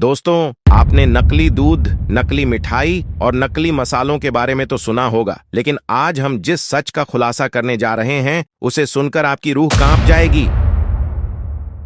दोस्तों, आपने नकली दूध, नकली मिठाई और नकली मसालों के बारे में तो सुना होगा, लेकिन आज हम जिस सच का खुलासा करने जा रहे हैं उसे सुनकर आपकी रूह कांप जाएगी।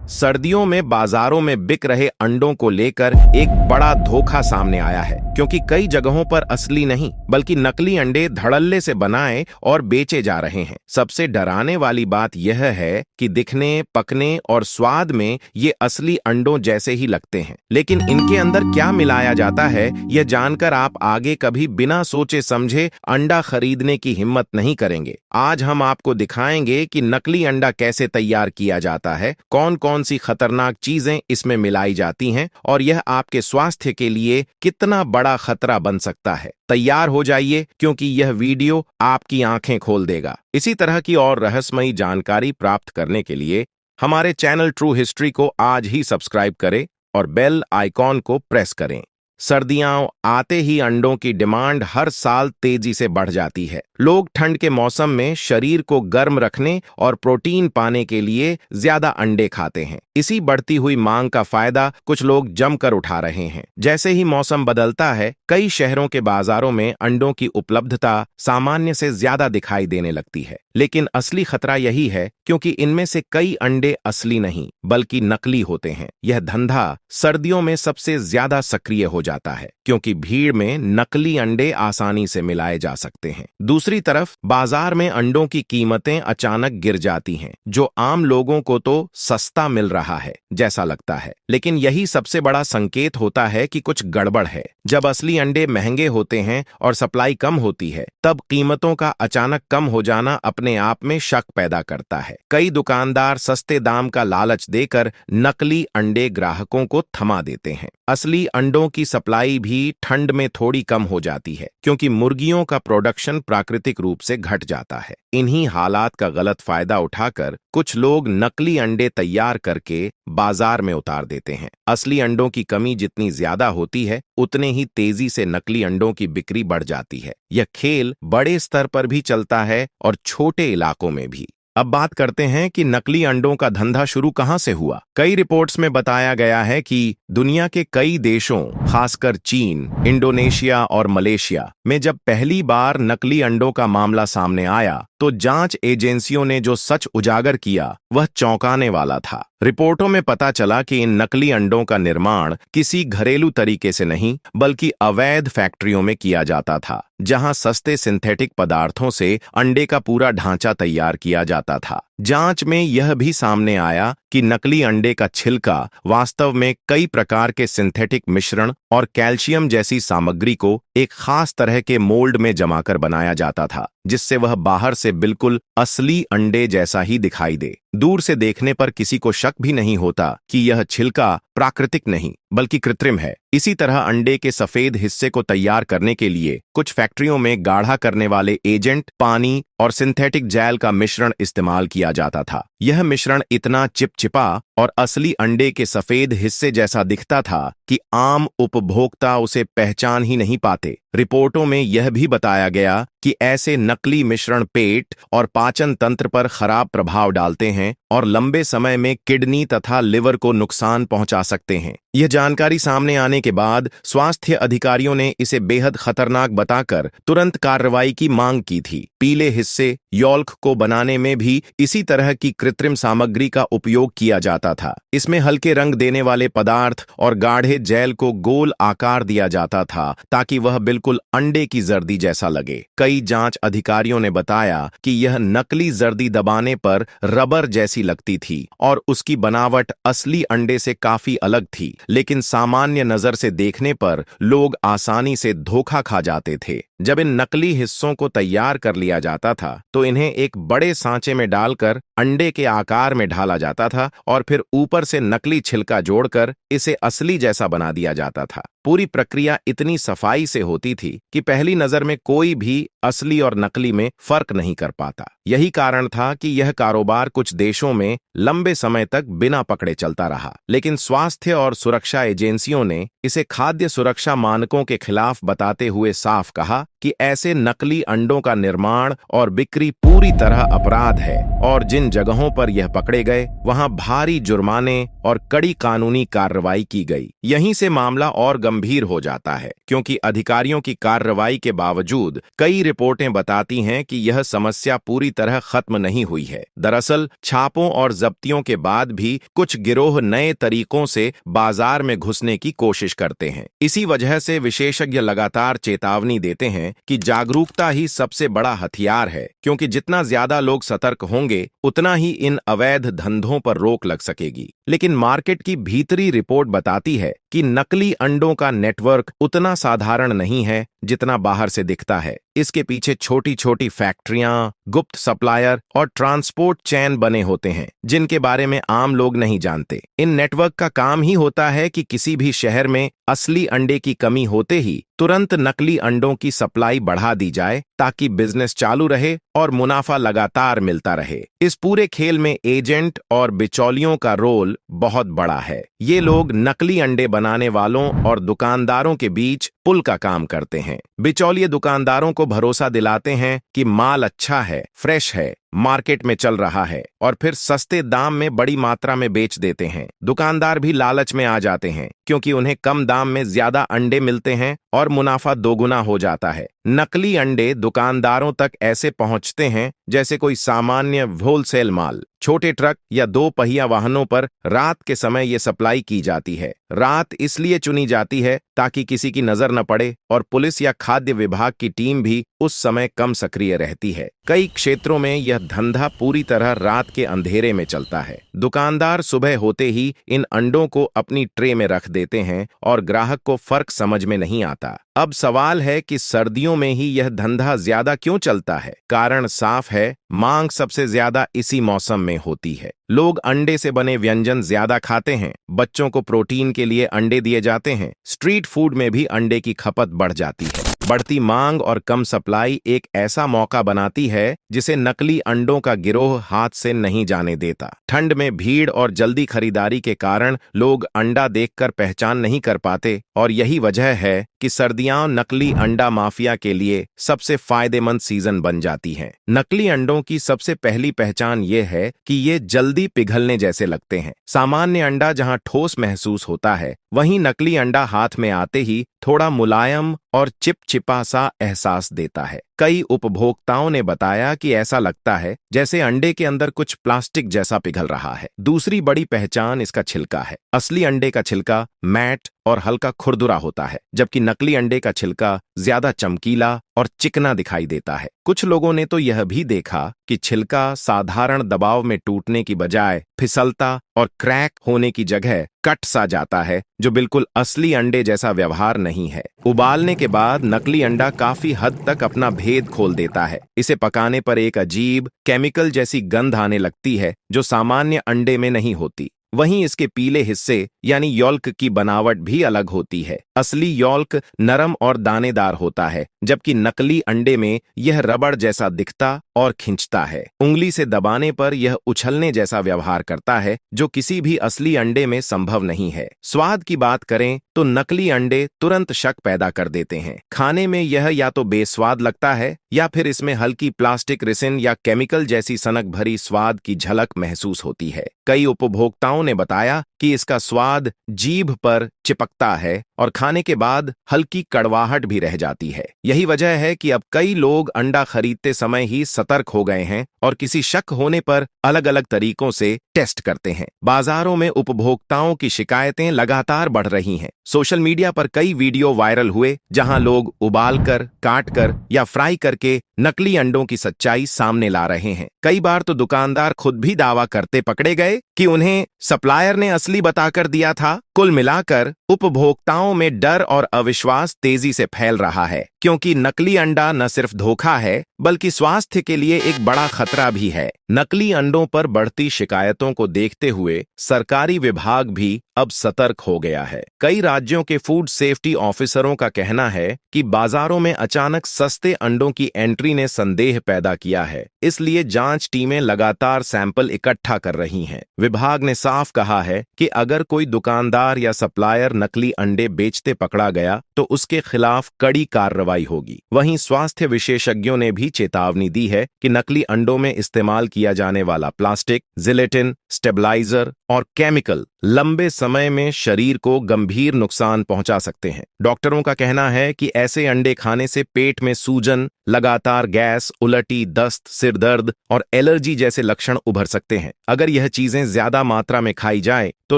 सर्दियों में बाजारों में बिक रहे अंडों को लेकर एक बड़ा धोखा सामने आया है, क्योंकि कई जगहों पर असली नहीं बल्कि नकली अंडे धड़ल्ले से बनाए और बेचे जा रहे हैं। सबसे डराने वाली बात यह है कि दिखने, पकने और स्वाद में ये असली अंडों जैसे ही लगते हैं, लेकिन इनके अंदर क्या मिलाया जाता है यह जानकर आप आगे कभी बिना सोचे समझे अंडा खरीदने की हिम्मत नहीं करेंगे। आज हम आपको दिखाएंगे कि नकली अंडा कैसे तैयार किया जाता है, कौन कौन सी खतरनाक चीजें इसमें मिलाई जाती हैं और यह आपके स्वास्थ्य के लिए कितना बड़ा खतरा बन सकता है। तैयार हो जाइए, क्योंकि यह वीडियो आपकी आंखें खोल देगा। इसी तरह की और रहस्यमयी जानकारी प्राप्त करने के लिए हमारे चैनल ट्रू हिस्ट्री को आज ही सब्सक्राइब करें और बेल आइकॉन को प्रेस करें। सर्दियां आते ही अंडों की डिमांड हर साल तेजी से बढ़ जाती है। लोग ठंड के मौसम में शरीर को गर्म रखने और प्रोटीन पाने के लिए ज्यादा अंडे खाते हैं। इसी बढ़ती हुई मांग का फायदा कुछ लोग जमकर उठा रहे हैं। जैसे ही मौसम बदलता है, कई शहरों के बाजारों में अंडों की उपलब्धता सामान्य से ज्यादा दिखाई देने लगती है। लेकिन असली खतरा यही है, क्योंकि इनमें से कई अंडे असली नहीं बल्कि नकली होते हैं। यह धंधा सर्दियों में सबसे ज्यादा सक्रिय हो जाता है, क्योंकि भीड़ में नकली अंडे आसानी से मिलाए जा सकते हैं। दूसरी तरफ बाजार में अंडों की कीमतें अचानक गिर जाती हैं, जो आम लोगों को तो सस्ता मिल रहा है जैसा लगता है, लेकिन यही सबसे बड़ा संकेत होता है कि कुछ गड़बड़ है। जब असली अंडे महंगे होते हैं और सप्लाई कम होती है, तब कीमतों का अचानक कम हो जाना अपने आप में शक पैदा करता है। कई दुकानदार सस्ते दाम का लालच देकर नकली अंडे ग्राहकों को थमा देते हैं। असली अंडों की सप्लाई भी ठंड में थोड़ी कम हो जाती है, क्योंकि मुर्गियों का प्रोडक्शन प्राकृतिक रूप से घट जाता है। इन्हीं हालात का गलत फायदा उठाकर कुछ लोग नकली अंडे तैयार करके बाजार में उतार देते हैं। असली अंडों की कमी जितनी ज्यादा होती है, उतने ही तेजी से नकली अंडों की बिक्री बढ़ जाती है। यह खेल बड़े स्तर पर भी चलता है और छोटे इलाकों में भी। अब बात करते हैं कि नकली अंडों का धंधा शुरू कहां से हुआ। कई रिपोर्ट्स में बताया गया है कि दुनिया के कई देशों, खासकर चीन, इंडोनेशिया और मलेशिया में जब पहली बार नकली अंडों का मामला सामने आया, तो जांच एजेंसियों ने जो सच उजागर किया वह चौंकाने वाला था। रिपोर्टों में पता चला कि इन नकली अंडों का निर्माण किसी घरेलू तरीके से नहीं बल्कि अवैध फैक्ट्रियों में किया जाता था, जहां सस्ते सिंथेटिक पदार्थों से अंडे का पूरा ढांचा तैयार किया जाता था। जांच में यह भी सामने आया कि नकली अंडे का छिलका वास्तव में कई प्रकार के सिंथेटिक मिश्रण और कैल्शियम जैसी सामग्री को एक खास तरह के मोल्ड में जमाकर बनाया जाता था, जिससे वह बाहर से बिल्कुल असली अंडे जैसा ही दिखाई दे। दूर से देखने पर किसी को शक भी नहीं होता कि यह छिलका प्राकृतिक नहीं बल्कि कृत्रिम है। इसी तरह अंडे के सफेद हिस्से को तैयार करने के लिए कुछ फैक्ट्रियों में गाढ़ा करने वाले एजेंट, पानी और सिंथेटिक जेल का मिश्रण इस्तेमाल किया जाता था। यह मिश्रण इतना चिपचिपा और असली अंडे के सफेद हिस्से जैसा दिखता था कि आम उपभोक्ता उसे पहचान ही नहीं पाते। रिपोर्टों में यह भी बताया गया कि ऐसे नकली मिश्रण पेट और पाचन तंत्र पर खराब प्रभाव डालते हैं और लंबे समय में किडनी तथा लिवर को नुकसान पहुंचा सकते हैं। यह जानकारी सामने आने के बाद स्वास्थ्य अधिकारियों ने इसे बेहद खतरनाक बताकर तुरंत कार्रवाई की मांग की थी। पीले हिस्से यॉल्क को बनाने में भी इसी तरह की कृत्रिम सामग्री का उपयोग किया जाता था। इसमें हल्के रंग देने वाले पदार्थ और गाढ़े जेल को गोल आकार दिया जाता था, ताकि वह बिल्कुल अंडे की जर्दी जैसा लगे। कई जांच अधिकारियों ने बताया कि यह नकली जर्दी दबाने पर रबर जैसी लगती थी और उसकी बनावट असली अंडे से काफी अलग थी, लेकिन सामान्य नजर से देखने पर लोग आसानी से धोखा खा जाते थे। जब इन नकली हिस्सों को तैयार कर लिया जाता था, तो इन्हें एक बड़े सांचे में डालकर अंडे के आकार में ढाला जाता था और फिर ऊपर से नकली छिलका जोड़कर इसे असली जैसा बना दिया जाता था। पूरी प्रक्रिया इतनी सफाई से होती थी कि पहली नजर में कोई भी असली और नकली में फर्क नहीं कर पाता। यही कारण था कि यह कारोबार कुछ देशों में लंबे समय तक बिना पकड़े चलता रहा, लेकिन स्वास्थ्य और सुरक्षा एजेंसियों ने इसे खाद्य सुरक्षा मानकों के खिलाफ बताते हुए साफ कहा कि ऐसे नकली अंडों का निर्माण और बिक्री पूरी तरह अपराध है और जिन जगहों पर यह पकड़े गए वहां भारी जुर्माने और कड़ी कानूनी कार्रवाई की गई। यहीं से मामला और गंभीर हो जाता है क्योंकि अधिकारियों की कार्रवाई के बावजूद कई रिपोर्टें बताती हैं कि यह समस्या पूरी तरह खत्म नहीं हुई है। दरअसल छापों और जब्तियों के बाद भी कुछ गिरोह नए तरीकों से बाजार में घुसने की कोशिश करते हैं। इसी वजह से विशेषज्ञ लगातार चेतावनी देते हैं कि जागरूकता ही सबसे बड़ा हथियार है, क्योंकि जितना ज्यादा लोग सतर्क होंगे उतना ही इन अवैध धंधों पर रोक लग सकेगी। लेकिन मार्केट की भीतरी रिपोर्ट बताती है कि नकली अंडों का नेटवर्क उतना साधारण नहीं है जितना बाहर से दिखता है। इसके पीछे छोटी छोटी फैक्ट्रियां, गुप्त सप्लायर और ट्रांसपोर्ट चेन बने होते हैं जिनके बारे में आम लोग नहीं जानते। इन नेटवर्क का काम ही होता है कि किसी भी शहर में असली अंडे की कमी होते ही तुरंत नकली अंडों की सप्लाई बढ़ा दी जाए ताकि बिजनेस चालू रहे और मुनाफा लगातार मिलता रहे। इस पूरे खेल में एजेंट और बिचौलियों का रोल बहुत बड़ा है। ये लोग नकली अंडे बनाने वालों और दुकानदारों के बीच पुल का काम करते हैं। बिचौलिए दुकानदारों को भरोसा दिलाते हैं कि माल अच्छा है, फ्रेश है, मार्केट में चल रहा है और फिर सस्ते दाम में बड़ी मात्रा में बेच देते हैं। दुकानदार भी लालच में आ जाते हैं क्योंकि उन्हें कम दाम में ज्यादा अंडे मिलते हैं और मुनाफा दोगुना हो जाता है। नकली अंडे दुकानदारों तक ऐसे पहुंचते हैं जैसे कोई सामान्य होलसेल माल। छोटे ट्रक या 2 पहिया वाहनों पर रात के समय ये सप्लाई की जाती है। रात इसलिए चुनी जाती है ताकि किसी की नजर न पड़े और पुलिस या खाद्य विभाग की टीम भी उस समय कम सक्रिय रहती है। कई क्षेत्रों में यह धंधा पूरी तरह रात के अंधेरे में चलता है। दुकानदार सुबह होते ही इन अंडों को अपनी ट्रे में रख देते हैं और ग्राहक को फर्क समझ में नहीं आता। अब सवाल है कि सर्दियों में ही यह धंधा ज्यादा क्यों चलता है? कारण साफ है, मांग सबसे ज्यादा इसी मौसम में होती है। लोग अंडे से बने व्यंजन ज्यादा खाते हैं, बच्चों को प्रोटीन के लिए अंडे दिए जाते हैं, स्ट्रीट फूड में भी अंडे की खपत बढ़ जाती है। बढ़ती मांग और कम सप्लाई एक ऐसा मौका बनाती है जिसे नकली अंडों का गिरोह हाथ से नहीं जाने देता। ठंड में भीड़ और जल्दी खरीदारी के कारण लोग अंडा देखकर पहचान नहीं कर पाते और यही वजह है कि सर्दियां नकली अंडा माफिया के लिए सबसे फायदेमंद सीजन बन जाती हैं। नकली अंडों की सबसे पहली पहचान ये है कि ये जल्दी पिघलने जैसे लगते हैं। सामान्य अंडा जहां ठोस महसूस होता है, वहीं नकली अंडा हाथ में आते ही थोड़ा मुलायम और चिपचिपा सा एहसास देता है। कई उपभोक्ताओं ने बताया कि ऐसा लगता है जैसे अंडे के अंदर कुछ प्लास्टिक जैसा पिघल रहा है। दूसरी बड़ी पहचान इसका छिलका है। असली अंडे का छिलका मैट और हल्का खुरदुरा होता है, जबकि नकली अंडे का छिलका ज्यादा चमकीला और चिकना दिखाई देता है। कुछ लोगों ने तो यह भी देखा कि छिलका साधारण दबाव में टूटने की बजाय फिसलता और क्रैक होने की जगह कट सा जाता है, जो बिल्कुल असली अंडे जैसा व्यवहार नहीं है। उबालने के बाद नकली अंडा काफी हद तक अपना भेद खोल देता है। इसे पकाने पर एक अजीब केमिकल जैसी गंध आने लगती है जो सामान्य अंडे में नहीं होती। वहीं इसके पीले हिस्से यानी यॉल्क की बनावट भी अलग होती है। असली यॉल्क नरम और दानेदार होता है, जबकि नकली अंडे में यह रबड़ जैसा दिखता और खिंचता है। उंगली से दबाने पर यह उछलने जैसा व्यवहार करता है, जो किसी भी असली अंडे में संभव नहीं है। स्वाद की बात करें तो नकली अंडे तुरंत शक पैदा कर देते हैं। खाने में यह या तो बेस्वाद लगता है या फिर इसमें हल्की प्लास्टिक रिसिन या केमिकल जैसी सनक भरी स्वाद की झलक महसूस होती है। कई उपभोक्ताओं ने बताया कि इसका स्वाद जीभ पर चिपकता है और खाने के बाद हल्की कड़वाहट भी रह जाती है। यही वजह है कि अब कई लोग अंडा खरीदते समय ही सतर्क हो गए हैं और किसी शक होने पर अलग अलग तरीकों से टेस्ट करते हैं। बाजारों में उपभोक्ताओं की शिकायतें लगातार बढ़ रही हैं। सोशल मीडिया पर कई वीडियो वायरल हुए जहां लोग उबालकर, काटकर या फ्राई करके नकली अंडों की सच्चाई सामने ला रहे हैं। कई बार तो दुकानदार खुद भी दावा करते पकड़े गए कि उन्हें सप्लायर ने असली बताकर दिया था। कुल मिलाकर उपभोक्ताओं में डर और अविश्वास तेजी से फैल रहा है, क्योंकि नकली अंडा न सिर्फ धोखा है बल्कि स्वास्थ्य के लिए एक बड़ा खतरा भी है। नकली अंडों पर बढ़ती शिकायतों को देखते हुए सरकारी विभाग भी अब सतर्क हो गया है। कई राज्यों के फूड सेफ्टी ऑफिसरों का कहना है कि बाजारों में अचानक सस्ते अंडों की एंट्री ने संदेह पैदा किया है, इसलिए जांच टीमें लगातार सैंपल इकट्ठा कर रही हैं। विभाग ने साफ कहा है कि अगर कोई दुकानदार या सप्लायर नकली अंडे बेचते पकड़ा गया तो उसके खिलाफ कड़ी कार्रवाई होगी। वहीं स्वास्थ्य विशेषज्ञों ने भी चेतावनी दी है कि नकली अंडों में इस्तेमाल किया जाने वाला प्लास्टिक, जिलेटिन, स्टेबलाइजर और केमिकल लंबे समय में शरीर को गंभीर नुकसान पहुंचा सकते हैं। डॉक्टरों का कहना है कि ऐसे अंडे खाने से पेट में सूजन, लगातार गैस, उलटी, दस्त, सिर दर्द और एलर्जी जैसे लक्षण उभर सकते हैं। अगर यह चीजें ज्यादा मात्रा में खाई जाए तो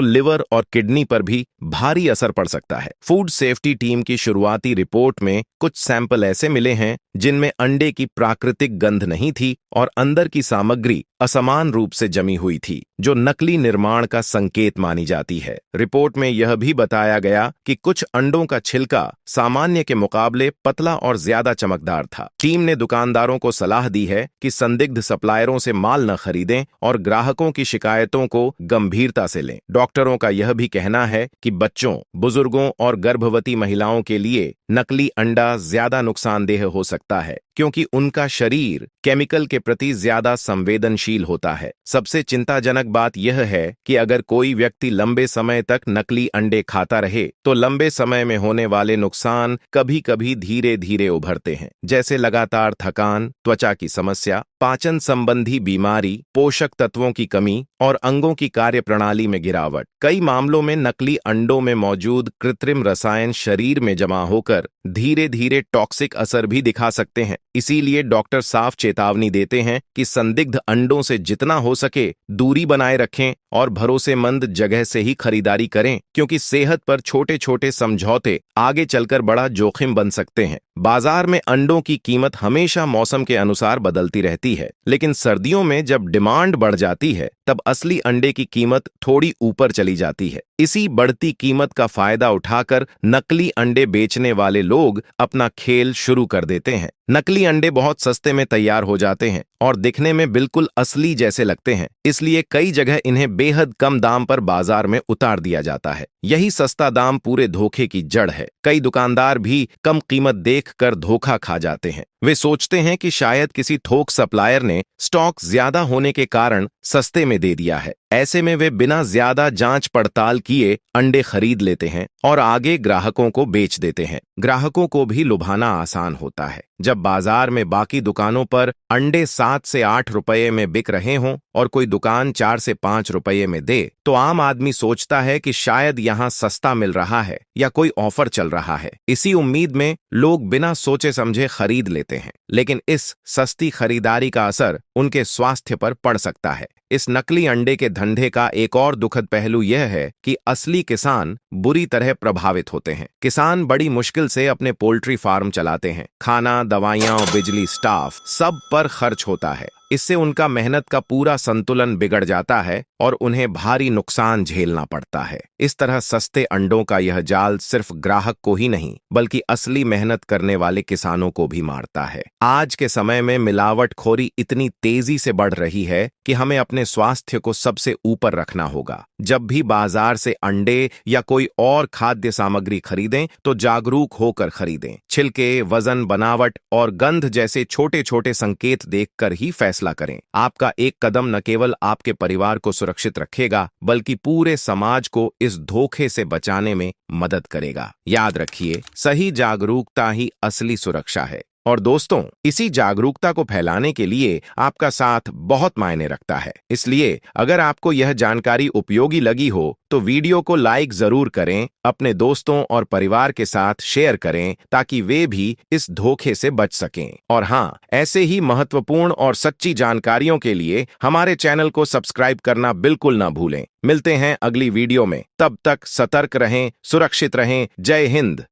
लिवर और किडनी पर भी भारी असर पड़ सकता है। फूड सेफ्टी टीम की शुरुआती रिपोर्ट में कुछ सैंपल ऐसे मिले हैं जिनमें अंडे की प्राकृतिक गंध नहीं थी और अंदर की सामग्री असमान रूप से जमी हुई थी, जो नकली निर्माण का संकेत मानी जाती है। रिपोर्ट में यह भी बताया गया कि कुछ अंडों का छिलका सामान्य के मुकाबले पतला और ज्यादा चमकदार था। टीम ने दुकानदारों को सलाह दी है कि संदिग्ध सप्लायरों से माल न खरीदें और ग्राहकों की शिकायतों को गंभीरता से लें। डॉक्टरों का यह भी कहना है कि बच्चों, बुजुर्गों और गर्भवती महिलाओं के लिए नकली अंडा ज्यादा नुकसानदेह हो सकता है, क्योंकि उनका शरीर केमिकल के प्रति ज्यादा संवेदनशील होता है। सबसे चिंताजनक बात यह है कि अगर कोई व्यक्ति लंबे समय तक नकली अंडे खाता रहे तो लंबे समय में होने वाले नुकसान कभी कभी धीरे धीरे उभरते हैं, जैसे लगातार थकान, त्वचा की समस्या, पाचन संबंधी बीमारी, पोषक तत्वों की कमी और अंगों की कार्यप्रणाली में गिरावट। कई मामलों में नकली अंडों में मौजूद कृत्रिम रसायन शरीर में जमा होकर धीरे धीरे टॉक्सिक असर भी दिखा सकते हैं। इसीलिए डॉक्टर साफ चेतावनी देते हैं कि संदिग्ध अंडों से जितना हो सके दूरी बनाए रखें और भरोसेमंद जगह से ही खरीदारी करें, क्योंकि सेहत पर छोटे छोटे समझौते आगे चलकर बड़ा जोखिम बन सकते हैं। बाजार में अंडों की कीमत हमेशा मौसम के अनुसार बदलती रहती है, लेकिन सर्दियों में जब डिमांड बढ़ जाती है तब असली अंडे की कीमत थोड़ी ऊपर चली जाती है। इसी बढ़ती कीमत का फायदा उठाकर नकली अंडे बेचने वाले लोग अपना खेल शुरू कर देते हैं। नकली अंडे बहुत सस्ते में तैयार हो जाते हैं और दिखने में बिल्कुल असली जैसे लगते हैं, इसलिए कई जगह इन्हें बेहद कम दाम पर बाजार में उतार दिया जाता है। यही सस्ता दाम पूरे धोखे की जड़ है। कई दुकानदार भी कम कीमत देखकर धोखा खा जाते हैं। वे सोचते हैं कि शायद किसी थोक सप्लायर ने स्टॉक ज्यादा होने के कारण सस्ते में दे दिया है। ऐसे में वे बिना ज्यादा जांच पड़ताल किए अंडे खरीद लेते हैं और आगे ग्राहकों को बेच देते हैं। ग्राहकों को भी लुभाना आसान होता है। जब बाजार में बाकी दुकानों पर अंडे 7 से 8 रुपये में बिक रहे हों और कोई दुकान 4 से 5 रुपये में दे, तो आम आदमी सोचता है कि शायद यहाँ सस्ता मिल रहा है या कोई ऑफर चल रहा है। इसी उम्मीद में लोग बिना सोचे समझे खरीद लेते हैं, लेकिन इस सस्ती खरीदारी का असर उनके स्वास्थ्य पर पड़ सकता है। इस नकली अंडे के धंधे का एक और दुखद पहलू यह है कि असली किसान बुरी तरह प्रभावित होते हैं। किसान बड़ी मुश्किल से अपने पोल्ट्री फार्म चलाते हैं। खाना, दवाइयां और बिजली, स्टाफ सब पर खर्च होता है। इससे उनका मेहनत का पूरा संतुलन बिगड़ जाता है और उन्हें भारी नुकसान झेलना पड़ता है। इस तरह सस्ते अंडों का यह जाल सिर्फ ग्राहक को ही नहीं, बल्कि असली मेहनत करने वाले किसानों को भी मारता है। आज के समय में मिलावटखोरी इतनी तेजी से बढ़ रही है कि हमें अपने स्वास्थ्य को सबसे ऊपर रखना होगा। जब भी बाजार से अंडे या कोई और खाद्य सामग्री खरीदें तो जागरूक होकर खरीदें। छिलके, वजन, बनावट और गंध जैसे छोटे छोटे संकेत देखकर ही फैसला करें। आपका एक कदम न केवल आपके परिवार को सुरक्षित रखेगा, बल्कि पूरे समाज को इस धोखे से बचाने में मदद करेगा। याद रखिए, सही जागरूकता ही असली सुरक्षा है। और दोस्तों, इसी जागरूकता को फैलाने के लिए आपका साथ बहुत मायने रखता है। इसलिए अगर आपको यह जानकारी उपयोगी लगी हो तो वीडियो को लाइक जरूर करें, अपने दोस्तों और परिवार के साथ शेयर करें ताकि वे भी इस धोखे से बच सकें। और हाँ, ऐसे ही महत्वपूर्ण और सच्ची जानकारियों के लिए हमारे चैनल को सब्सक्राइब करना बिल्कुल ना भूलें। मिलते हैं अगली वीडियो में। तब तक सतर्क रहें, सुरक्षित रहें। जय हिंद।